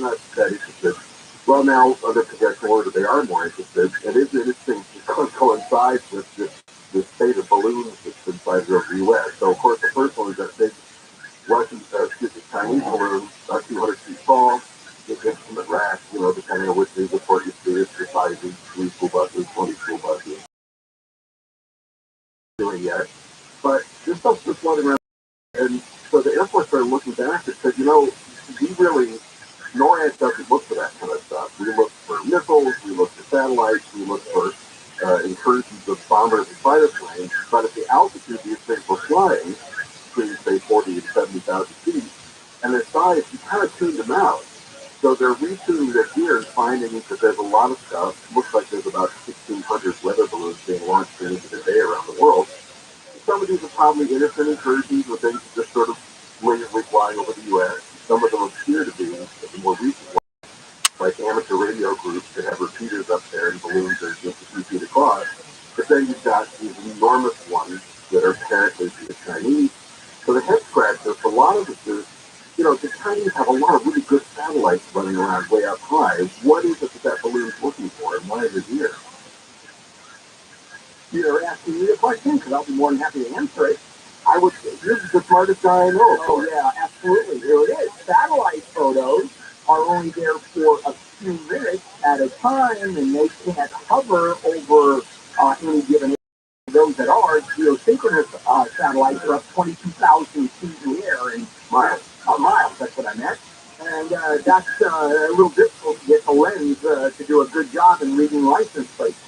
not that interested. Well, now, under congressional order, they are more interested. It is interesting to coincide with this state of balloons that's been sighted over the U.S. So, of course, the first one is that big Chinese balloon, about 200 feet tall, with instrument racks, depending on which report you see, it's the size of 3 school buses, 20 school buses. Doing yet. But this stuff's just floating around. And so the Air Force started looking back and said, NORAD doesn't look for that kind of stuff. We look for missiles, we look for satellites, we look for incursions of bombers and fighter planes. But at the altitude these things were flying, between, say, 40 and 70,000 feet, and their size, you kind of tuned them out. So they're retuning their gear and finding that there's a lot of stuff. It looks like there's about 1,600 weather balloons being launched during the day around the world. Some of these are probably innocent incursions with things just sort of brilliantly flying over the U.S. Some of them appear to be, the more recent ones, like amateur radio groups that have repeaters up there and balloons that are just a few feet across. But then you've got these enormous ones that are apparently the Chinese. So the head scratcher for a lot of this is, the Chinese have a lot of really good satellites running around way up high. What is it that balloon's looking for, and why is it here? You're asking me a question, because I'll be more than happy to answer it. This is the smartest guy I know. Oh, yeah, absolutely. Here it is. Satellite photos are only there for a few minutes at a time, and they can't hover over any given area. Those that are geosynchronous satellites are up 22,000 feet in the air, and miles, that's what I meant. And that's a little difficult to get the lens to do a good job in reading license plates.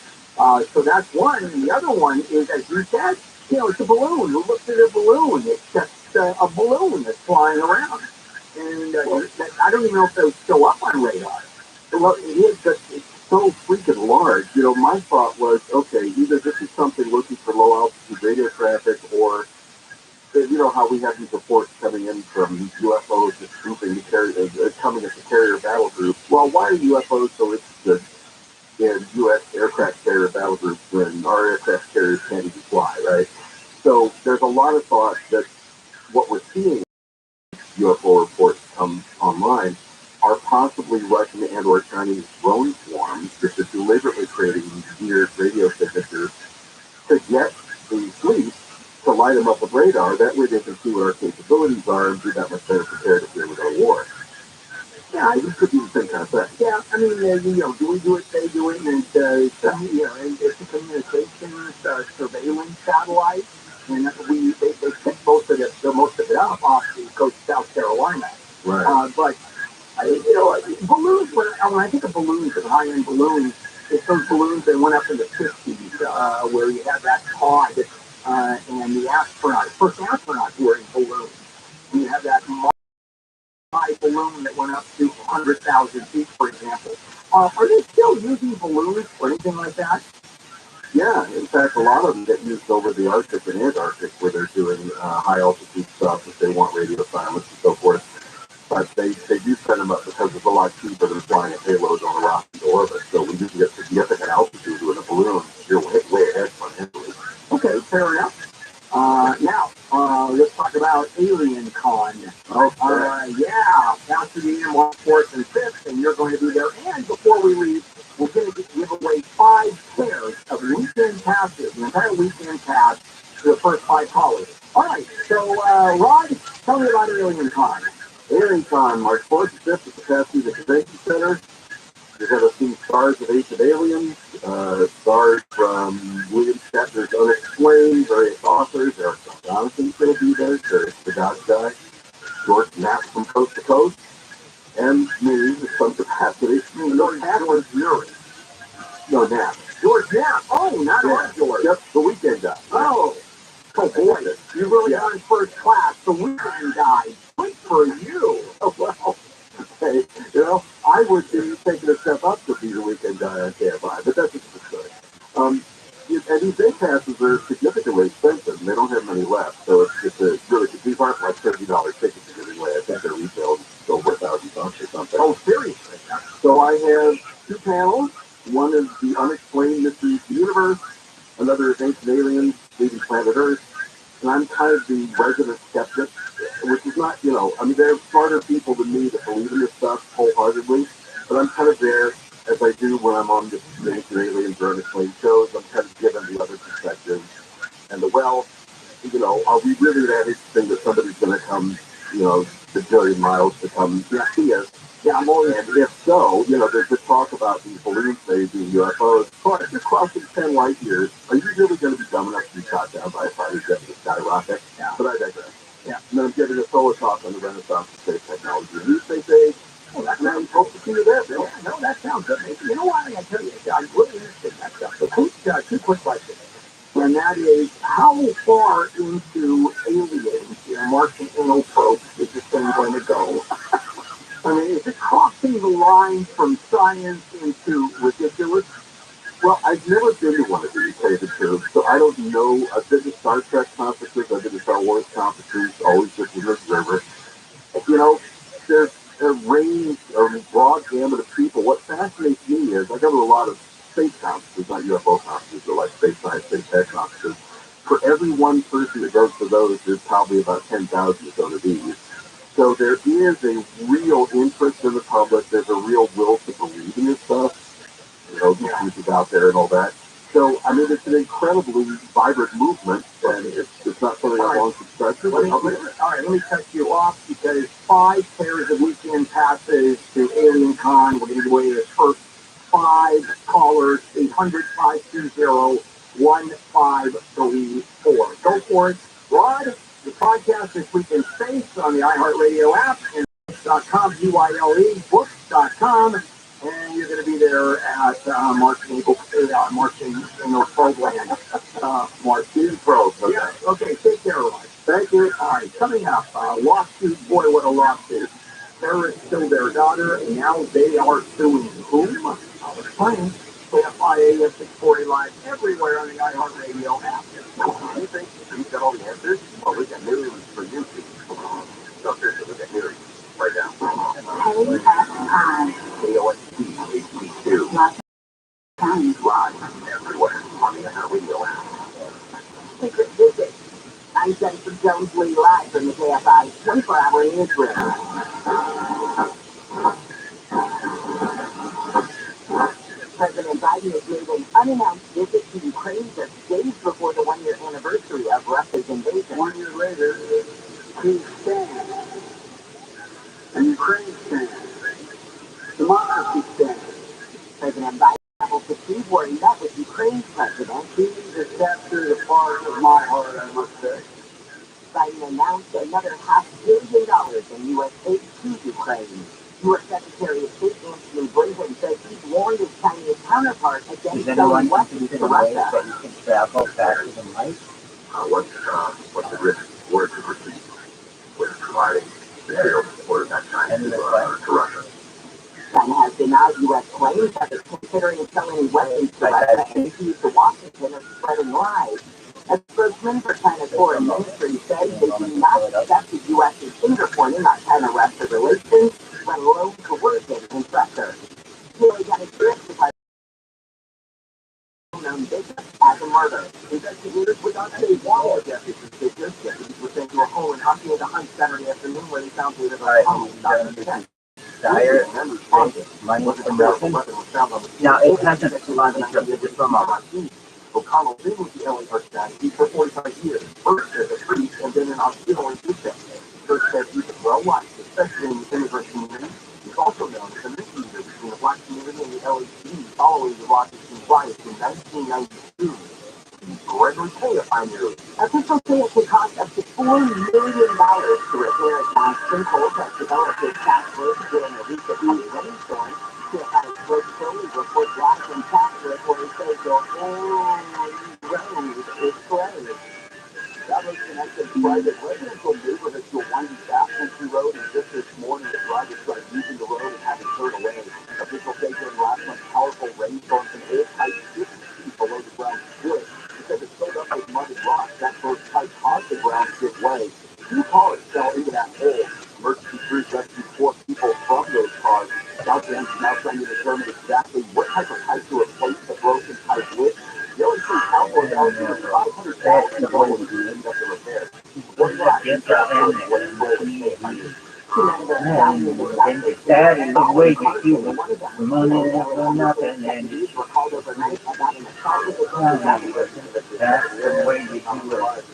So that's one. And the other one is, as you said, it's a balloon. You look at a balloon. It's just a balloon that's flying around. And I don't even know if those show up on radar. Well, it is, but it's so freaking large. My thought was, okay, either this is something looking for low altitude radio traffic, or how we have these reports coming in from UFOs just swooping coming as a carrier battle group. Well, why are UFOs so interested in U.S. aircraft carrier battle groups when our aircraft carriers can't even fly, right? So there's a lot of thought that what we're seeing UFO reports come online are possibly Russian and or Chinese drone swarms that are deliberately creating these weird radio signatures to get the fleet to light them up with radar. That way they can see what our capabilities are and be that much better prepared to deal with our war. Yeah, it could be the same kind of thing. Yeah, I mean, do we do it, they do it, and it's a communications, surveillance satellite, and they pick most of it up off the coast of South Carolina. Right. But, balloons, when I think of balloons, and high-end balloons, it's those balloons that went up in the 50s, where you have that pod, and the first astronauts wearing balloons. You have that high balloon that went up to 100,000 feet, for example. Are they still using balloons or anything like that? Yeah, in fact, a lot of them get used over the Arctic and Antarctic, where they're doing high altitude stuff if they want radio silence and so forth. But they do send them up because it's a lot cheaper than flying a payload on a rocket into orbit. So when you get significant altitude with a balloon, you're way ahead financially. Okay, fair enough. Now, let's talk about Alien Con. Okay. Yeah, after the year 1st, 4th, and 5th, and you're going to be there. And before we leave, we're going to give away 5 pairs of weekend passes, an entire weekend pass to the first 5 callers. All right, so, Rod, tell me about Alien Con. Alien Con, March 4th and 5th at the Pasadena Convention Center. You're going to see stars of Ancient Aliens, stars from William Shatner's Unexplained, various authors. Eric Jonathan's going to be there, the God Guy, George Knapp from Coast to Coast, and me, in some capacity. George Knapp was Fury. No, Knapp. George Knapp. Oh, not our George. Just the weekend guy. Oh boy. You really are in first class. The weekend guy. Good for you. Oh, well. Okay, I would be taking a step up to be the weekend guy on KFI, but that's just the story. And these day passes are significantly expensive, and they don't have many left, so it's really, these aren't like $30 tickets anyway. I think they're retailed over $1,000 or something. Oh, seriously? So I have 2 panels. One is the Unexplained Mysteries of the Universe, another is Ancient Aliens, Leaving Planet Earth, and I'm kind of the resident skeptic. which is not, I mean, there are smarter people than me that believe in this stuff wholeheartedly, but I'm kind of there, as I do when I'm on the Ancient Aliens or other slave shows. I'm kind of given the other perspective. And are we really that interesting that somebody's going to come, the billion miles to come see us? Yeah, I'm always, and if so, there's the talk about these balloons maybe being UFOs. But if you're crossing 10 light years, are you really going to be dumb enough to be shot down by a fighter jet in the skyrocket? Yeah. But I digress. Yeah. And then I'm giving a solo talk on the Renaissance of space technology. And you think well, that's nice. Hope to see you there, Bill. Yeah, no, that sounds good. You know what? I got to tell you, I'm really interested in that stuff. So, two quick questions. And that is, how far into aliens, Martian anal probes, is this thing going to go? I mean, is it crossing the line from science into ridiculous? Well, I've never been to one of these, to tell you the truth, so I don't know. I've been to Star Trek conferences, I've been to Star Wars conferences, always just as an observer. There's a range, a broad gamut of people. What fascinates me is, I go to a lot of space conferences, not UFO conferences, but like space science, space tech conferences. For every one person that goes to those, there's probably about 10,000 that go to these. So there is a real interest in the public. There's a real will to believe in this stuff. These pieces out there and all that. So, I mean, it's an incredibly vibrant movement, and it's not something I've long subscribed to. All right, let me cut you off, because 5 pairs of weekend passes to Alien Con. We're going to give away the first 5 callers, 800-520-1534. Go for it. Rod, the podcast this week in space on the iHeartRadio app, and books.com, UILE, books.com. And you're going to be there at Martian Program. Martian Program. Okay. Yeah, okay, take care, Rod. Thank you. All right, coming up, lawsuit, boy, what a lawsuit. Terrorists killed their daughter, and now they are suing whom? I'll explain. KFIA 640 Live everywhere on the iHeartRadio app. Do you think you've got all the answers? Well, we got millions for YouTube. So seriously, we got millions right now. KOST HD2. Live everywhere on the iHeartRadio app. Secret visit. I'm Jennifer Jones Lee live from the KFI 24-hour newsroom. President Biden has made an unannounced visit to Ukraine just days before the one-year anniversary of Russia's invasion. 1 year later, he stands. And Ukraine stands. Democracy stands. President Biden traveled to Kyiv, where he met with Ukraine's president. He has captured a part of my heart, I must say. Biden announced another $500 million in U.S. aid to Ukraine. U.S. Secretary of State Anthony Blinken said he's warned his Chinese counterpart against selling weapons to Russia. That you can travel faster than light? What's the risk? Word to receive with providing material support of that kind to Russia. China has denied U.S. claims that it's considering selling weapons to Russia, and accused Washington of spreading lies. A spokesman for China's foreign ministry said they do not accept the U.S.'s finger pointing on China-Russia relations, let alone coercion and pressure. He got arrested by known business as a murder. Investigators would not say why death is suspicious. Deputies were sent to a home in Huntsville on Saturday afternoon where they found later the home. Dire money from Russian. Now, it hasn't just from O'Connell been with the LA Archdiocese for 45 years, first as a priest and then an auxiliary bishop. Church says he's well liked, especially in the immigrant community. He's also known as a mission leader between the black community and the LAPD following the Washington riots in 1992. Gregory K. News. Officials say it could cost up to $4 million to repair a Johnson pole that developed this past road during a recent heavy rainstorm. KFI's road solely reports live from Chatsworth where he says the whole road is closed. Travelers connected private residential neighborhoods to a windy back-country road, and just this morning the drivers tried using the road and had to turn away. Officials say during last month's powerful rainstorms, an old pipe 50 feet below the ground split. Because it's filled up with mud and rock, that first pipe caused the ground to give way. 2 cars fell into that hole. Emergency crews rescued 4 people from those cars. Southends is now trying to determine exactly what type of pipe to replace the broken pipe with. The LA City Council has allocated $500,000 to end up the repair. What that is, what is way to do it. For money and for nothing, and it's not working. That's the way to do it.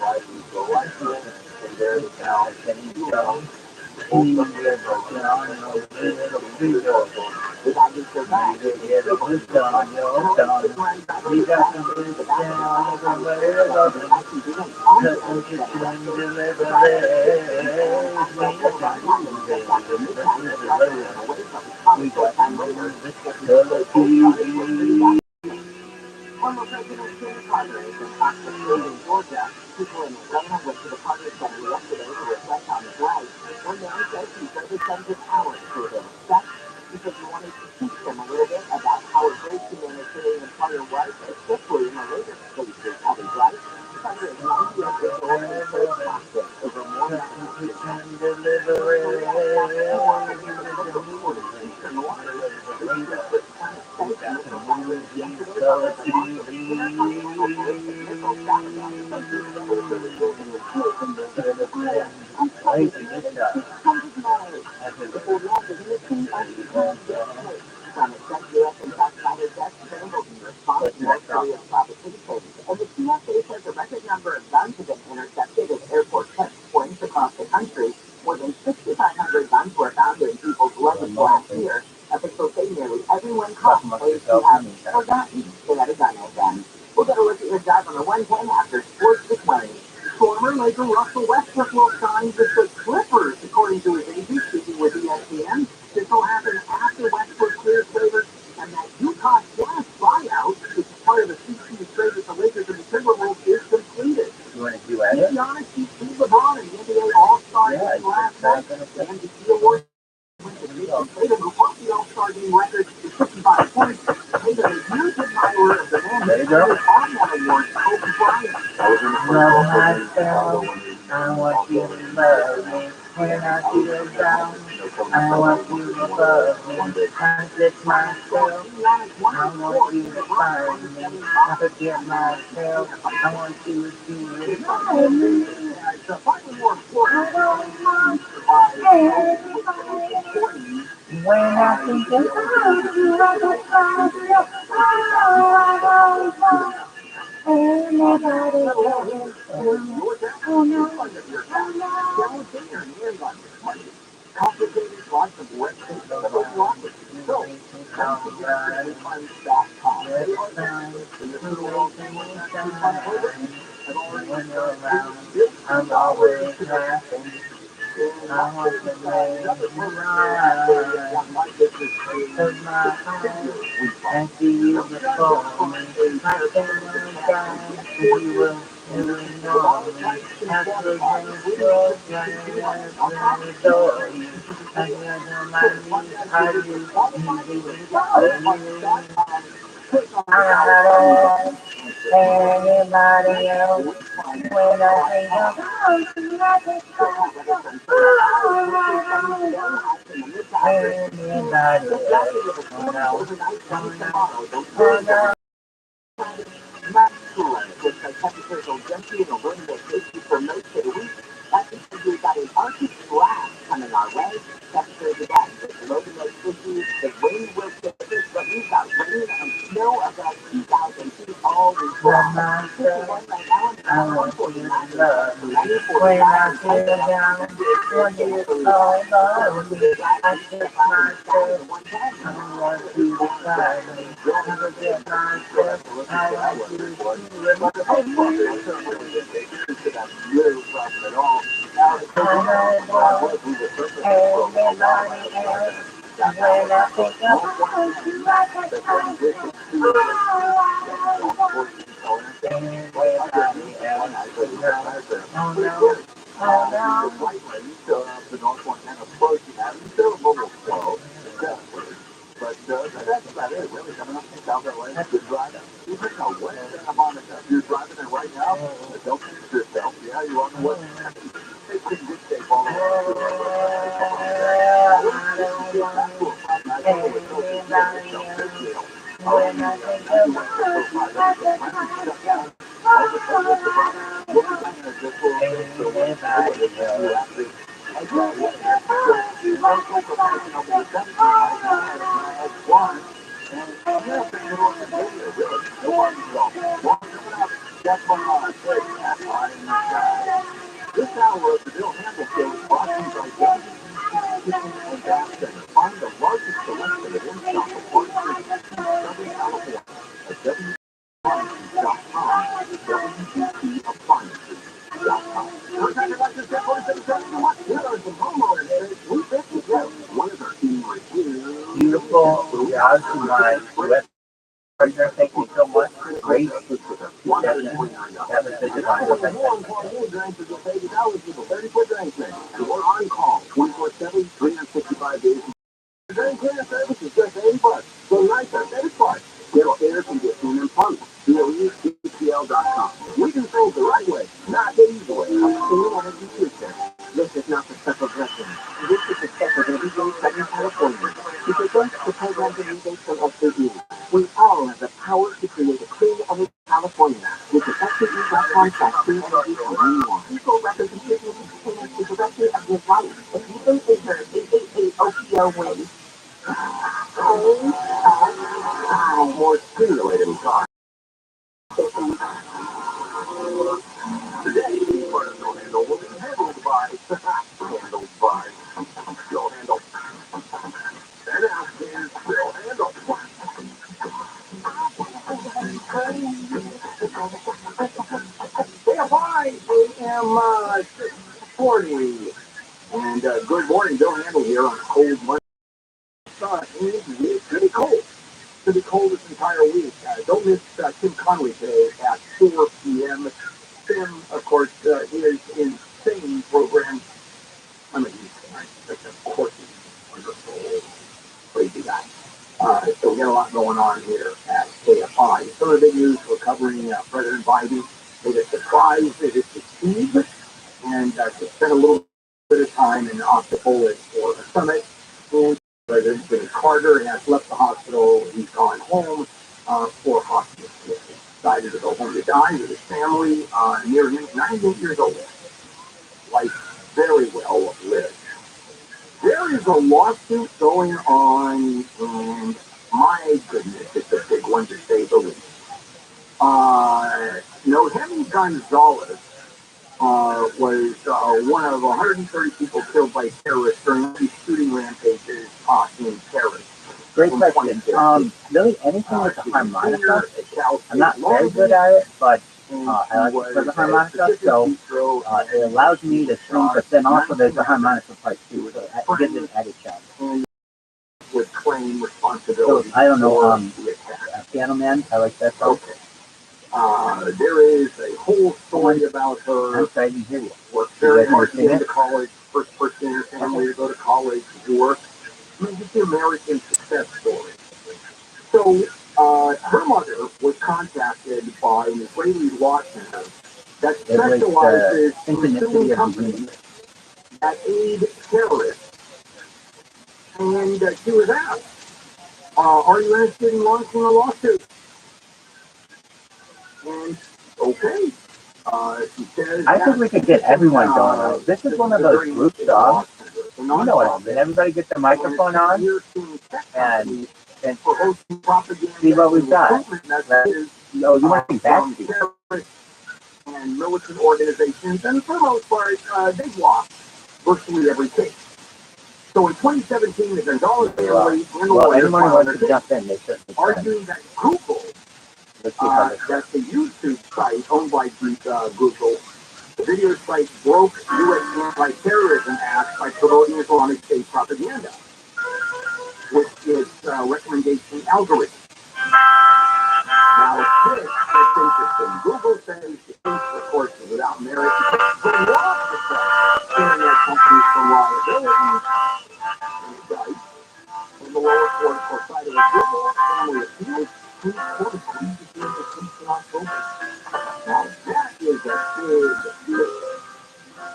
He will down your little finger. You get a blister on your tongue. You got to put it down everywhere else. Cause you can deliver it. We got to move it. We got to move it. Color TV. Former President Jimmy Carter is in Oxford, Georgia. People in Atlanta went to the Carter Center yesterday to reflect on his life. One man says he serving tens of hours to him. That because he wanted to teach them a little bit about how a great humanitarian Carter was, especially in the later stages of his life. Carter is 98 years old and served hospice over more than You can deliver it. We got to move these color Crazy this guy. And the TSA says a record number of guns have been intercepted at airport checkpoints across the country. More than 6,500 guns were found in people's luggage last year. Officials say nearly everyone caught claims to have forgotten they had a gun on them. We'll get a look at your drive on the 110 after sports this morning. Former Major Russell Westbrook will sign with the Clippers, according to his agent, speaking with ESPN. This will happen after Westbrook clears waivers and that Utah Jazz buyout, which is part of the CP trade with the Lakers and the Timberwolves, is completed. You want to do it? To be honest, he beat LeBron in the NBA All-Star game last night. The MVP award went to Jason Tatum, who broke the All-Star game record to 55 points. Tatum is a huge admirer of the man who started on that award, Kobe Bryant. Love myself. I want you to love me. When I feel down, I want you to love me. I get myself. I want you to find me. I forget myself. I want you to do it. The final more important everybody. When I think of you, I just find you. Anybody else? Oh no. Complicated lots of websites that are wrong with you. So, come to getrefunds.com. They are the referral and refund programs have already started. I'm always laughing. I want to make you mine. Cause my eyes and see you before me. I can't die if you will never know me. After the world, I adore you. I gather my knees, I do anybody else. When I think of you, I just anybody else. Oh no. With a temperature density and a wind that takes you from most of the week, that means we've got an Arctic blast coming our way. Temperatures again, it's low to mid 50s. The wind will take us, but we've got rain and snow about 2,000 feet all week long. I want you to love me. When I feel down, when you all love me, I kiss myself. I want you to find me. I forget myself. I want you to do it. Anybody else? When I think about you, I just find myself. Anybody else? Oh no. Oh no. But that's about it, really. Coming up in South LA, good driving. You think, oh, what is Santa Monica? You're driving there right now? Don't think yourself. Yeah, you're on the way. It's in good shape all the way. This hour of the Bill Handle Show is brought to you by Kitchen and Bath Center. Find the largest selection of in-stock appliances in Southern California at WBTappliances.com. WBTappliances.com. Contact your license at 4771. Here are some homeowners that we fit together. One of our team reviews. Beautiful job to my web partner. Thank you so much. Great. Definitely have a visit on your website. And we're on call 24/7, 365 days. Drain cleaner service is just $80. So nice at $80. Get air conditioning and plumbing. BTL.com. We do things the right way, not the easy way. Clean energy future. This is not the stuff of veterans. This is the stuff of everyday Southern California. Because once the programs and rebates are up to you, we all have the power to create a clean energy California. With the SCE.com/clean energy for anyone. People representation is the director of your life. If you think they heard 888 OPO more stimulating talk. Today, personal handle will be handled by Bill Handle. And now here's Bill Handle. KFI AM 640. And good morning, Bill Handle here on a cold Monday. It's pretty cold. It's going to be cold this entire week. Don't miss Tim Conway today at 4 p.m. Tim, of course, his insane program. I'm a huge fan. Of course, he's wonderful, crazy guy. So we got a lot going on here at KFI. Some of the big news we're covering President Biden made a surprise visit to Steve and spent a little bit of time in Octopolis for a summit. And President Jimmy Carter has left the hospital. He's gone home for hospice care. He decided to go home to die with his family near him, 98 years old. Life very well lived. There is a lawsuit going on, and my goodness, it's a big one to say the least. Nohemi Gonzalez was one of 130 people killed by terrorists during these shooting rampages in Paris. Great question. Really, anything with the harmonica, I'm not very good at it, but I like to play the harmonica, so it allows me to sing, but then also there's the harmonica part too, so it gives it an added challenge. Would claim responsibility. So, I don't know, Piano Man, I like that song. Okay. There is a whole story about her. I'm sorry, I didn't hear you. Worked very hard to get to college, first person in her family to go to college, to work. I mean, just the American success story. So, her mother was contacted by an Israeli law center that specializes in suing companies that aid terrorists. And she was asked, are you interested in launching a lawsuit? And okay. She says, I think we could get everyone going. This is one of those group songs. You know what I mean? Everybody get their microphone on and see what we've got. No, you want to think back and militant organizations, and for the most part, they've lost virtually every case. So in 2017, the Gonzalez family and the lawyers arguing that Google, that's the YouTube site owned by Google, the video site broke U.S. anti-terrorism act by promoting Islamic State propaganda with its recommendation algorithm. Now, this is interesting. Google says the case, of course, is without merit because the law protects internet companies from liability. And the lower court for citing Google family appeals, Supreme Court agreed to hear the case in October. Now, that is a big deal.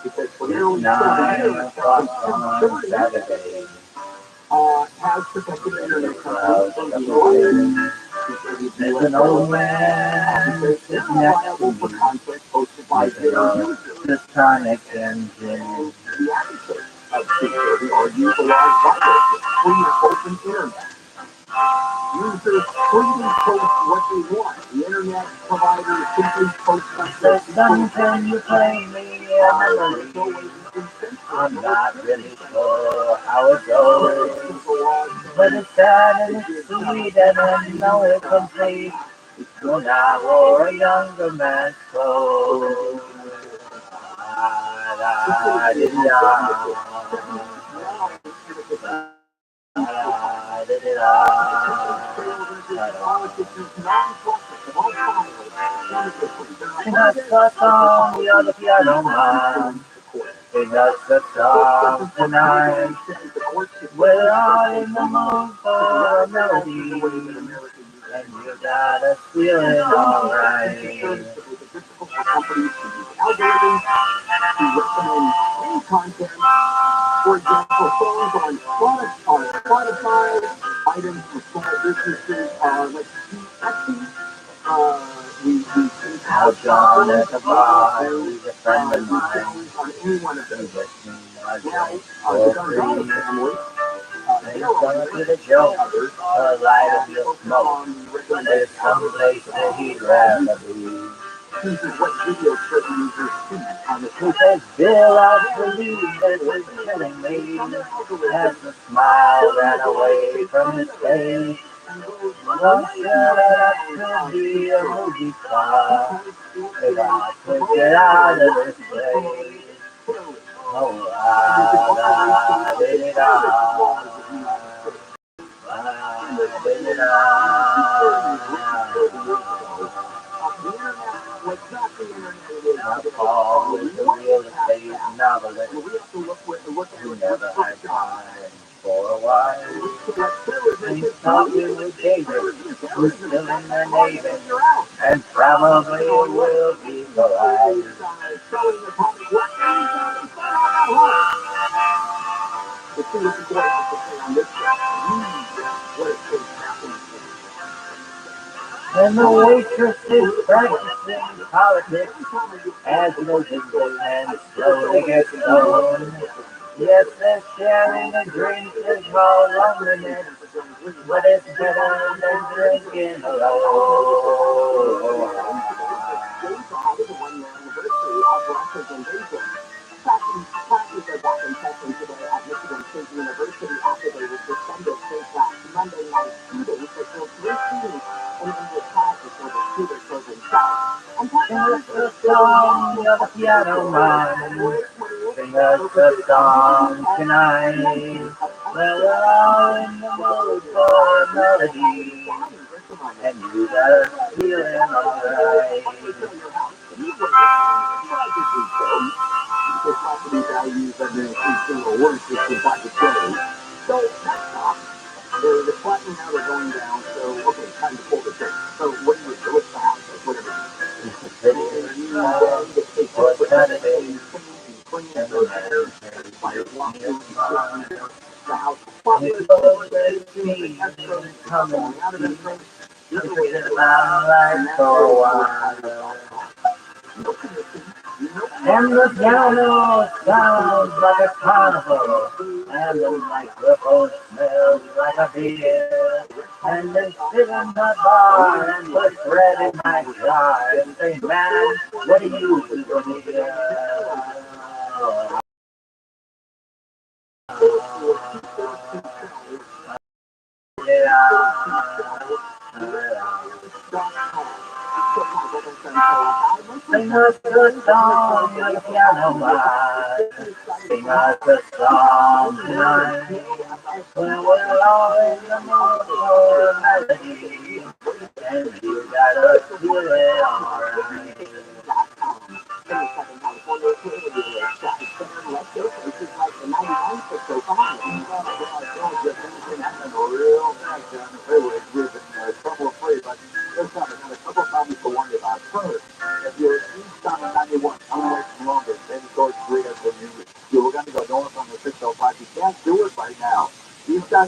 Because for nearly 7 years, Saturday has protected the internet companies from being liable. There's an old man They're liable for content posted by their users. Electronic engine. The advocate of security or use the laws violated. Free and open internet. Users freely post what they want. The internet provider simply posts The something. sun can you play me a memory? I'm not really sure how it goes, but it's sad and it's sweet and I know it's complete when I wore a younger man's clothes. La, di, da. La, di, Sing us a song, we are the piano man. Sing us a song tonight. We're all in the mood for a melody, and you got us feeling alright. For example, songs on Spotify, items for small businesses, like Etsy. We Now John at the bar, he's a friend of mine. any one of He those. gets me a Now, drink the for Gonzalez free. family, They come to the joke, a light of your smoke. There's some place that he'd rather be. He says, Bill, I believe that he's killing me. As the smile ran away from his face. Well, sure that could be a movie star. If I could get out of this place. Oh, la, da, da, da. Now Paul is a real estate novelist who never had time for a while. And he's talking with David, who's still in the Navy, and probably will be for life. And the waitress is practicing politics as Moses and slowly gets stoned. Yes, they're sharing a drink is called loneliness, but it's better than drinking alone. Sing us a song, you're the piano man. Sing us a song tonight. Well, we're all in the mood for a melody, and you got us feeling alright. Property values have been increasing or worse since by the day. So that's not. The flattening out are going down, so okay, time to pull the trigger. So what do you what's the house? Whatever. What's Saturday? And the man says, it's all that me come and see. It's been my life for a while. And the piano sounds like a carnival, and the microphone smells like a beer. And they sit in the bar and put bread in my jar and say, man, what are you doing here? Sing us a song, you're the piano man. Sing us a song tonight. When we're all in the mood for a melody, and you got us feeling alright.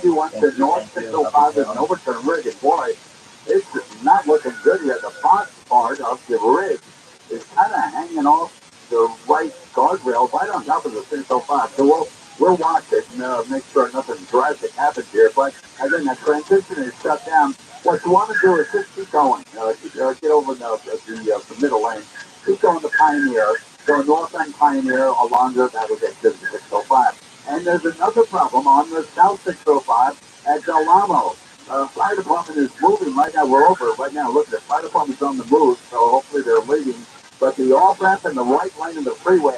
He wants to north 605 is an overturn rig, and boy, it's not looking good here. The front part of the rig is kind of hanging off the right guardrail right on top of the 605. So we'll watch it and make sure nothing drastic happens here. But again, that transition is shut down. What you want to do is just keep going. Get over the middle lane. Keep going to Pioneer. Go north on Pioneer along that will get to the 605. And there's another problem on the south 605 at Del Lamo. Fire department is moving right now. We're over it right now. Look at it. Fire department's on the move, so hopefully they're leaving. But the off ramp and the right lane of the freeway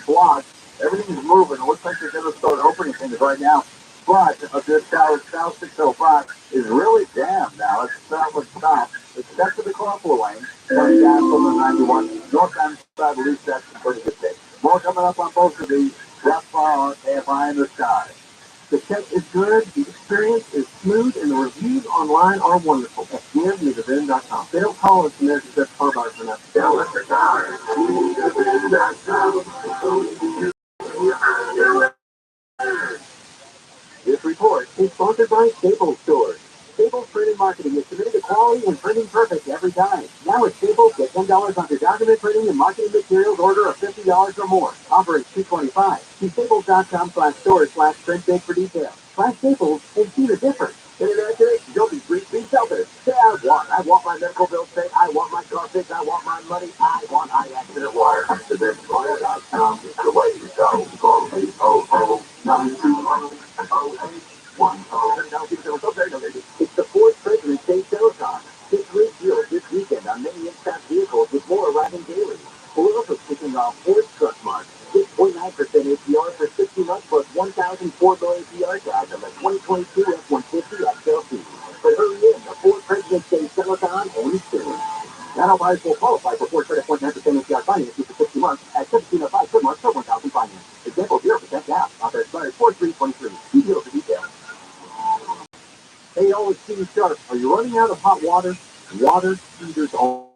blocked. Everything's moving. It looks like they're going to start opening things right now. But this south 605 is really jammed now. It's southward stop. It's next to the carpool lane. Coming down from the 91. Northbound side, at least that's in pretty good shape. More coming up on both of these. Rough AFI in the sky. The check is good, the experience is smooth, and the reviews online are wonderful at GMNewsEvent.com. They don't call us America's Best Car Buyers for nothing. They'll let the car. This report is sponsored by Staples Stores. Staples Printing Marketing is committed to quality and printing perfect every time. Now at Staples, get $10 off your document printing and marketing materials order of $50 or more. Offer is $225. See staples.com/stores/print big for details. Try Staples and see the difference. Internet today, you'll be free shelters. Say I want my medical bills paid, I want my car fixed, I want my money, I want accident water. AccidentWater.com is the way to go. Call 800-920-0810. It's the fourth President's Day Telecom. Get great deals this weekend on many in-stock vehicles with more arriving daily. We're also kicking off Ford Truck Month. 6.9% APR for 60 months plus $1,004 APR tag on the 2022 F-150 XLT. But hurry in, the Ford President's Day Telecom ends soon. Not all buyers will qualify for Ford Credit 1.9% APR financing for 60 months at 1705 per month for $1,000 finance. Example 0% down. Offer expires 4/3/23. See deals for details. Hey, always Steve Sharp. Are you running out of hot water? Water heaters only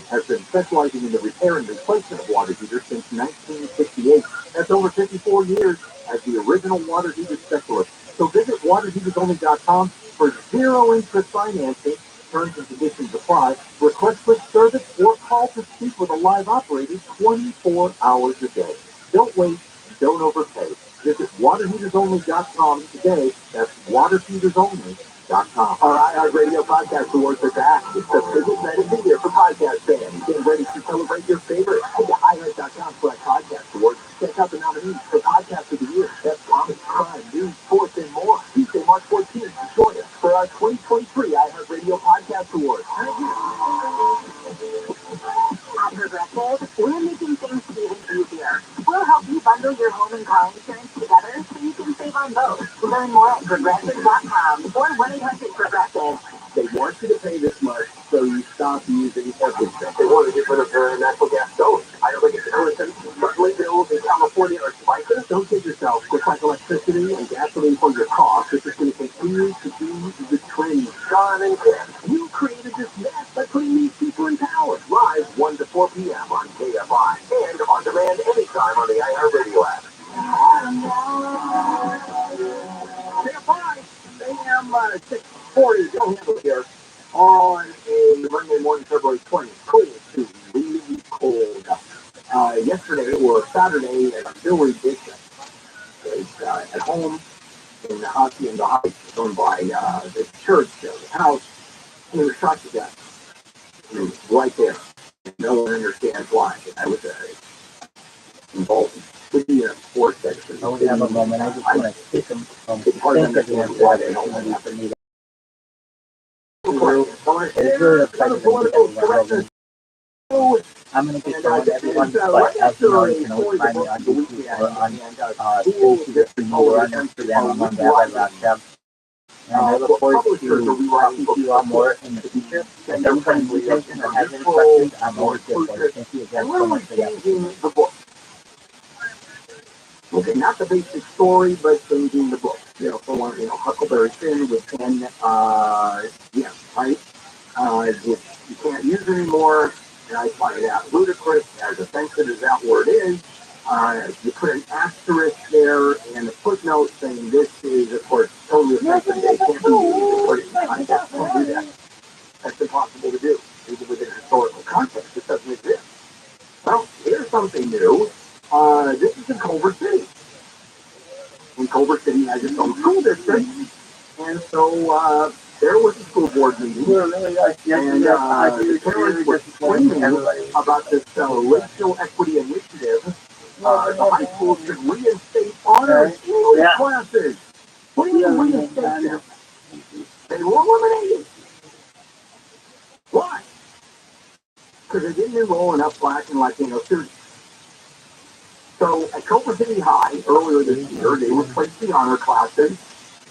has been specializing in the repair and replacement of water heaters since 1968. That's over 54 years as the original water heater specialist. So visit waterheatersonly.com for zero interest financing. Terms and conditions apply. Request quick service or call to speak with a live operator 24 hours a day. Don't wait. Don't overpay. Visit waterheatersonly.com today. That's waterheatersonly.com. Our iHeartRadio Podcast Awards are back. It's the biggest night of the year for podcast fans. Get ready to celebrate your favorite. Head to iHeart.com/podcast awards. Check out the nominees for Podcast of the Year. That's comedy, crime, news, sports, and more. Tuesday, March 14th. Join us for our 2023 iHeartRadio Podcast Awards. At Progressive, we're making things even easier. We'll help you bundle your home and car insurance together so you can save on both. Learn more at Progressive.com or 1-800-PROGRESSIVE. They want you to pay this much so you stop using everything. They want to get rid of their natural gas stoves. Higher legislation, monthly bills in California are spiking. Don't kid yourself. Just like electricity and gasoline for your car, this is going to continue to be the trend. John and Ken, you created this mess by putting these people in power. Live 1 to 4 p.m. on KFI and on demand anytime on the iHeartRadio app. KFI, AM 640, Joe Handle here on a Monday morning, February 20th. Cold to really cold. Yesterday or Saturday, Billy Bishop was at home in the Heights, owned by the church, the house, and he was shot to death. He was right there. No one understands why. I was involved in the sports section. I would have a moment. I just want to take them from think of the answer that opportunity for me to it's really exciting to I'm going to get going, everyone, but as you know, you can always find me on YouTube or on Facebook or on Instagram. I'm on RabbiRabbi. And I look forward to talking to you all more in the future. If anybody needs anything or has any questions, I'm always here for it. Thank you again so much for that. Okay, not the basic story, but changing the book. Huckleberry Finn with 10, right? You can't use it anymore, and I find that ludicrous, as offensive as that word is. You put an asterisk there and a footnote saying this is, of course, totally offensive. It can't be used. Put it in context. Don't do that. That's impossible to do, even within historical context. It doesn't exist. Well, here's something new. This is in Culver City. there was a school board meeting, and the parents were screaming about this racial equity initiative. The high school should reinstate honors English classes. What do you mean reinstate them? They were eliminated. Why? Because they didn't enroll enough Black and Latino students. So at Culver City High, earlier this year, they replaced the honor classes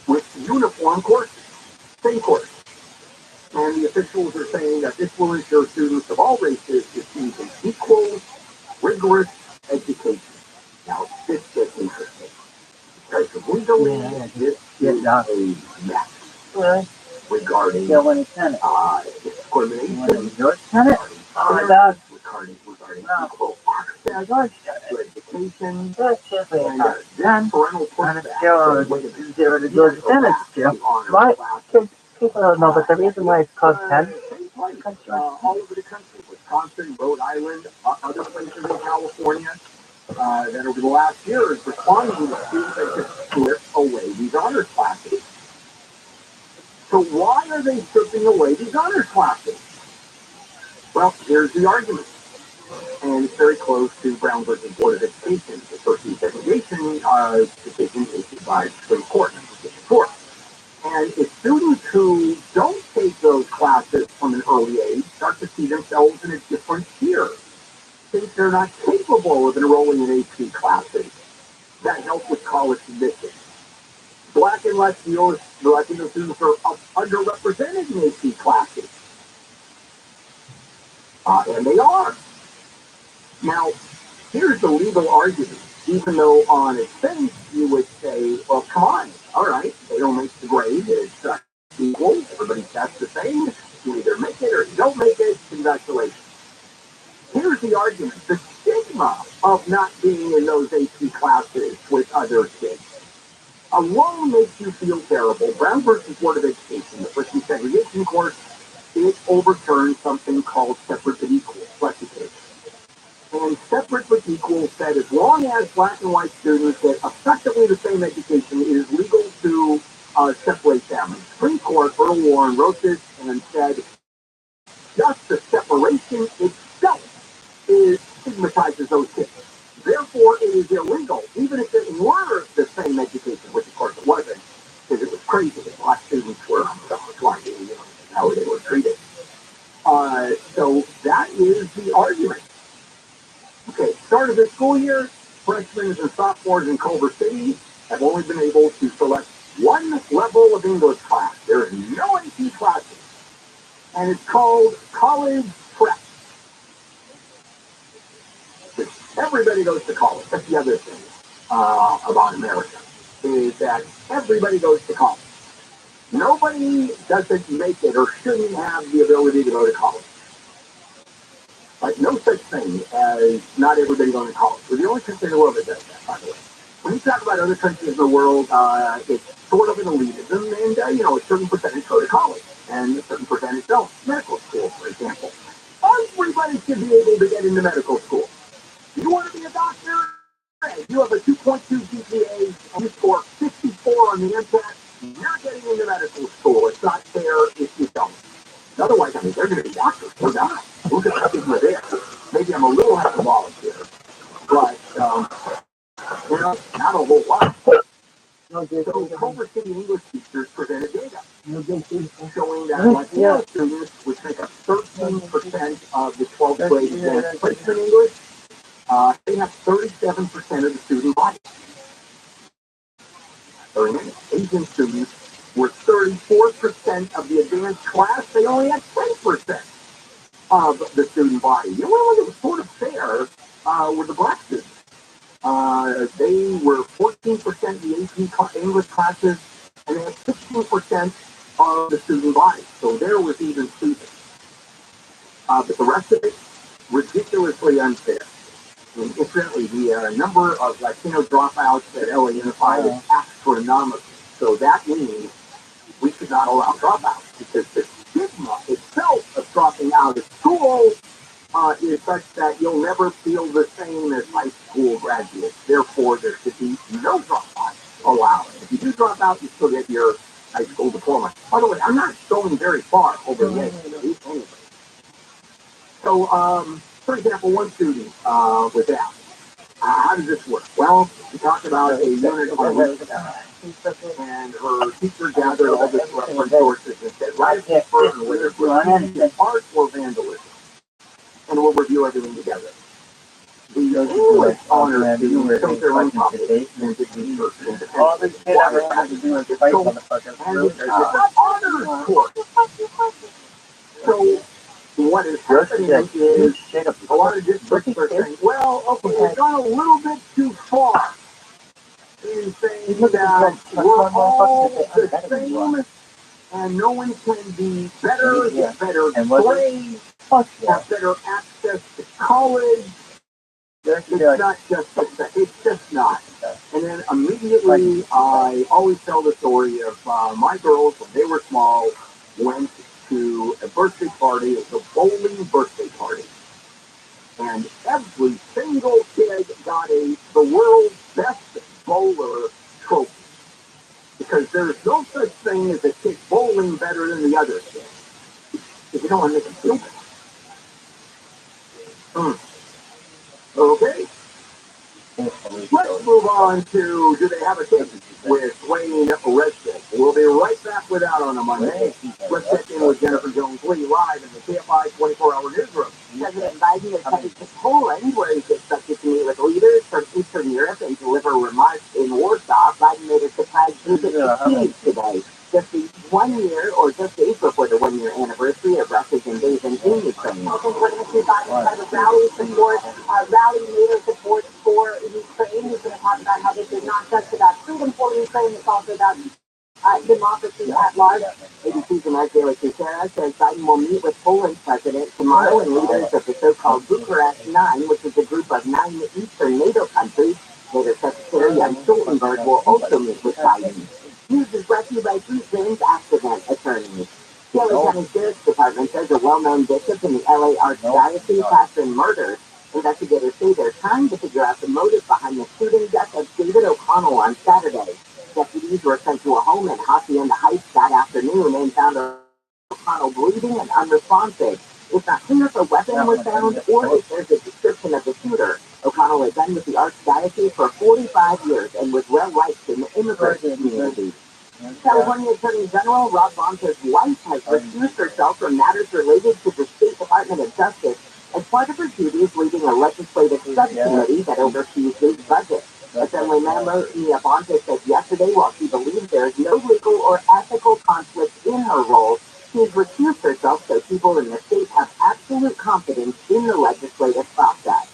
with uniform courses, same course. And the officials are saying that this will ensure students of all races receive an equal, rigorous education. Now, this gets interesting. Because legally, this is a mess regarding discrimination, regarding equal access to education, and parental pushback. People don't know, but the reason why it's called 10 all over the country, Wisconsin, Rhode Island, other places in California, that over the last year is responding to students that just strip away these honors classes. So why are they stripping away these honors classes? Well, here's the argument. And it's very close to Brown versus Board of Education, the first desegregation decision issued by the Supreme Court in 1954. And if students who don't take those classes from an early age start to see themselves in a different tier, since they're not capable of enrolling in AP classes that help with college admission. Black and Latino students are underrepresented in AP classes. And they are. Now, here's the legal argument. Even though on its face you would say, well, come on, all right, they don't make the grade, it's equal, everybody tests the same, you either make it or you don't make it, congratulations. Here's the argument. The stigma of not being in those AP classes with other kids alone makes you feel terrible. Brown versus Board of Education, the first desegregation course, it overturned something called separate but equal education. And separate but equal said as long as Black and white students get effectively the same education, it is legal to separate them. The Supreme Court, Earl Warren, wrote this and said just the separation itself stigmatizes those kids. Therefore, it is illegal, even if it were the same education, which of course it wasn't, because it was crazy that Black students were blind, how they were treated. So that is the argument. Okay, start of the school year, freshmen and sophomores in Culver City have only been able to select one level of English class. There is no AP classes, and it's called college prep. Everybody goes to college. That's the other thing about America, is that everybody goes to college. Nobody doesn't make it or shouldn't have the ability to go to college. Like, no such thing as not everybody going to college. We're the only country in the world that does that, by the way. When you talk about other countries in the world, it's sort of an elitism, and, a certain percentage go to college, and a certain percentage don't. Medical school, for example. Everybody should be able to get into medical school. You want to be a doctor? If you have a 2.2 GPA and you score 54 on the MCAT, you're getting into medical school. It's not fair if you don't. Otherwise, they're going to be doctors. They're not. Look at how people are there. Maybe I'm a little hyperbolic here, but, not a whole lot. So Culver City English teachers presented data showing that Latino students, which make up 13% of the 12th grade advanced placement English, they have 37% of the student body. Asian students were 34% of the advanced class. They only had 10% of the student body. The only one that was sort of fair were the Black students. They were 14% of the AP English classes, and they had 16% of the student body. So there was even students. But the rest of it, ridiculously unfair. And incidentally, the number of Latino dropouts at LA Unified is astronomical. So that means we should not allow dropouts, because the stigma itself of dropping out of school is such that you'll never feel the same as high school graduates. Therefore, there should be no dropouts allowed. If you do drop out, you still get your high school diploma. By the way, I'm not going very far over the edge. So, for example, one student was asked, how does this work? Well, we talked about a unit on a week and her teacher gathered all this resources and said, write a paper on whether it's art or vandalism. And we'll review everything together. The English honors students chose their own topic and did research into all this shit I ever had to do is fight motherfuckers. and it's an honors course. So what is happening is a lot of districts are saying, well, okay, we've gone a little bit too far in saying that we're all the same and no one can be better, get better grades, have better access to college. It's not just it's just not. And then immediately I always tell the story of my girls when they were small went to a birthday party. It was a bowling birthday party. And every single kid got the world's best bowler trophy. Because there's no such thing as a kid bowling better than the other kid. If you don't want to make them feel better. Okay. Let's move on to, do they have a case with Wayne Redfield? We'll be right back with that on a Monday. Let's check in with Jennifer Jones-Lee live in the KFI 24-hour newsroom. President Biden is headed to Poland, where he's expected to meet with leaders from Eastern Europe and deliver remarks in Warsaw. Biden made a surprise visit to Kyiv today, just 1 year, or just days before the 1 year anniversary of Russia's invasion in Ukraine. I think we're going to see Biden have a rally support, NATO support for Ukraine. He's going to talk about how this is not just about freedom for Ukraine, it's also about democracy at large. ABC's America Sarah says Biden will meet with Poland's president tomorrow and leaders of the so-called Bucharest Nine, which is a group of 9 Eastern NATO countries. NATO Secretary Jens Stoltenberg will also meet with Biden. News is brought to you by Bruce James Accident Attorneys. The LA County Sheriff's Department says a well-known bishop in the LA Archdiocese has been murdered. Investigators say they're trying to figure out the motive behind the shooting death of David O'Connell on Saturday. Deputies were sent to a home in Hacienda Heights that afternoon and found O'Connell bleeding and unresponsive. It's not clear if a weapon was found or if there's a description of the shooter. O'Connell had been with the Archdiocese for 45 years and was well-liked in the immigrant community. California Attorney General Rob Bonta's wife has recused herself from matters related to the State Department of Justice as part of her duties leading a legislative subcommittee that oversees his budget. Assembly member Mia Bonta said yesterday while she believes there is no legal or ethical conflict in her role, she has recused herself so people in the state have absolute confidence in the legislative process.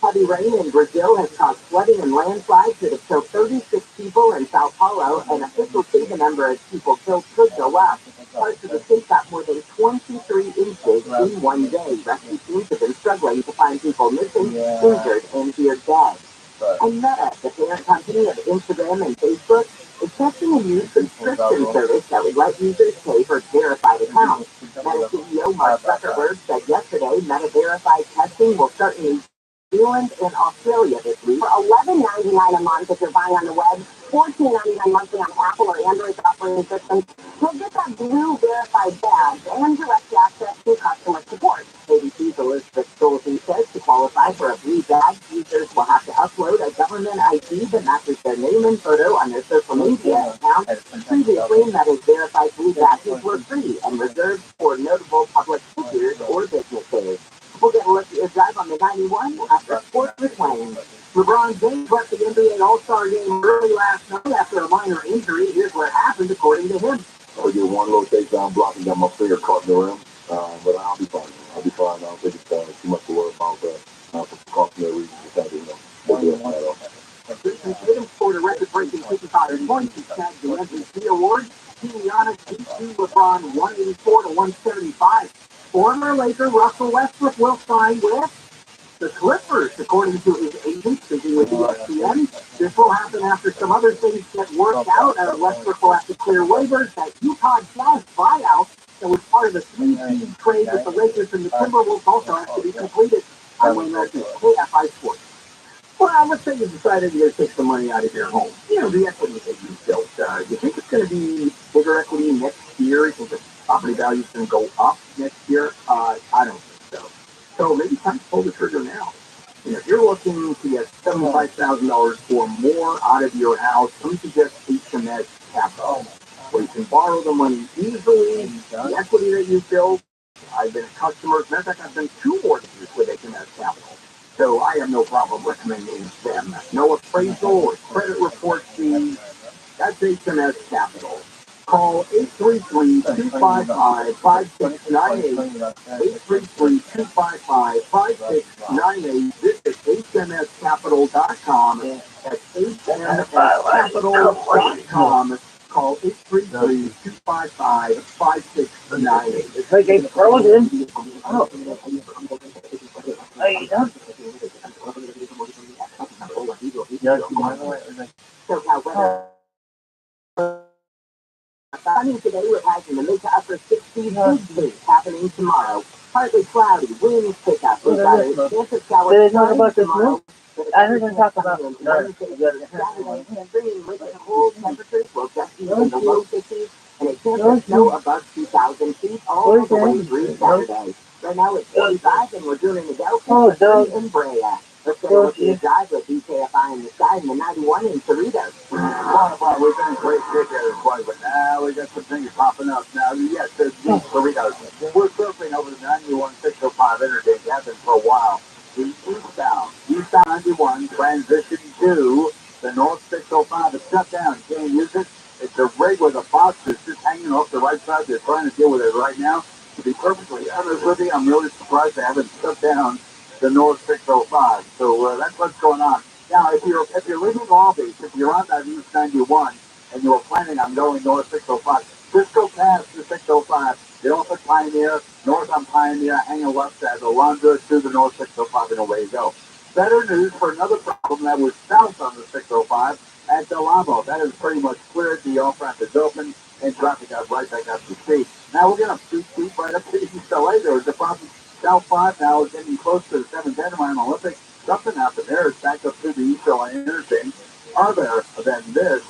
Heavy rain in Brazil has caused flooding and landslides that have killed 36 people in Sao Paulo, and officials say the number of people killed could go up. Parts of the state got more than 23 inches in 1 day. Rescue teams have been struggling to find people missing, injured, and here dead. And Meta, the parent company of Instagram and Facebook, is testing a new subscription service that would let users pay for verified accounts. Meta CEO Mark Zuckerberg said yesterday Meta verified testing will start in New Zealand and Australia this week. For $11.99 a month if you're buying on the web, $14.99 monthly on Apple or Android operating systems, you'll get that blue verified badge and direct access to customer support. ABC's Elizabeth Stolze says to qualify for a blue badge, users will have to upload a government ID that matches their name and photo on their social media account. Previously, Meta's verified blue badges were free and reserved for notable public figures or businesses. We'll get a look at your drive on the 91 after Sports with Wayne. LeBron James left the NBA All-Star game early last night after a minor injury. Here's what happened according to him. I get one little takedown block and got my finger caught in the rim, but I'll be fine. I'll be fine. I don't think it's too much to worry about for precautionary reasons. Jason Tatum scored a record-breaking 55 points. He snagged the MVP award. Giannis beat LeBron 184 to 175. Former Laker Russell Westbrook will sign with the Clippers, according to his agent, speaking with ESPN. This will happen after some other things get worked out. Westbrook will have to clear waivers. That Utah Jazz buyout that was part of the three-team trade with the Lakers and the Timberwolves also has to be completed. I'm Wayne Larson, KFI Sports. Well, let's say you decided you're going to take some money out of your home. You know, the equity that you built. You think it's going to be bigger equity next property values going to go up next year? I don't think so. So maybe time to pull the trigger now. If you're looking to get $75,000 or more out of your house, let me suggest HMS Capital, where you can borrow the money easily, the equity that you built. I've been a customer. As a matter of fact, I've done 2 mortgages with HMS Capital. So I have no problem recommending them. No appraisal or credit report fees. That's HMS Capital. Call 833-255-5698. 833-255-5698. Visit hmscapital.com. That's hmscapital.com. Call 833-255-5698. It's like it's frozen. Oh. Are you done? Sunny today with highs in the mid to upper 60s. Big happening tomorrow. Partly cloudy, winds pick up. We've got a chance of showers. Did they talk about this move? I heard them talk about Saturday, bringing with it cool temperatures will just be in the low 50s and a chance of snow above 2,000 feet all the way through Saturday. Right now it's 45 and we're doing the Delta in Brea. Let's get a look at the drive with BKFI in the sky and the 91 in Cerritos. Well, we've been great shape there this morning, but now we got some things popping up. Now, yes, there's these Cerritos. We're surfing over the 91-605 interchange. Have been for a while. The eastbound 91 transition to the north 605. It's shut down. You can't use it. It's a rig with a box that's just hanging off the right side. They're trying to deal with it right now. To be perfectly honest with you, I'm really surprised they haven't shut down the north 605. So that's what's going on. Now, if you're leaving Long Beach, if you're on that East 91 and you're planning on going north 605, just go past the 605. Get off at Pioneer, north on Pioneer, hang a left at Alondra to the north 605 and away you go. Better news for another problem that was south on the 605 at Del Amo. That is pretty much cleared. The off-ramp is open and traffic got right back up to speed. Now we're going to beat right up to East LA. There was a problem. South 5 now is getting close to the 710 mile Olympic. Something happened there. It's back up to the East LA interchange. Other than this,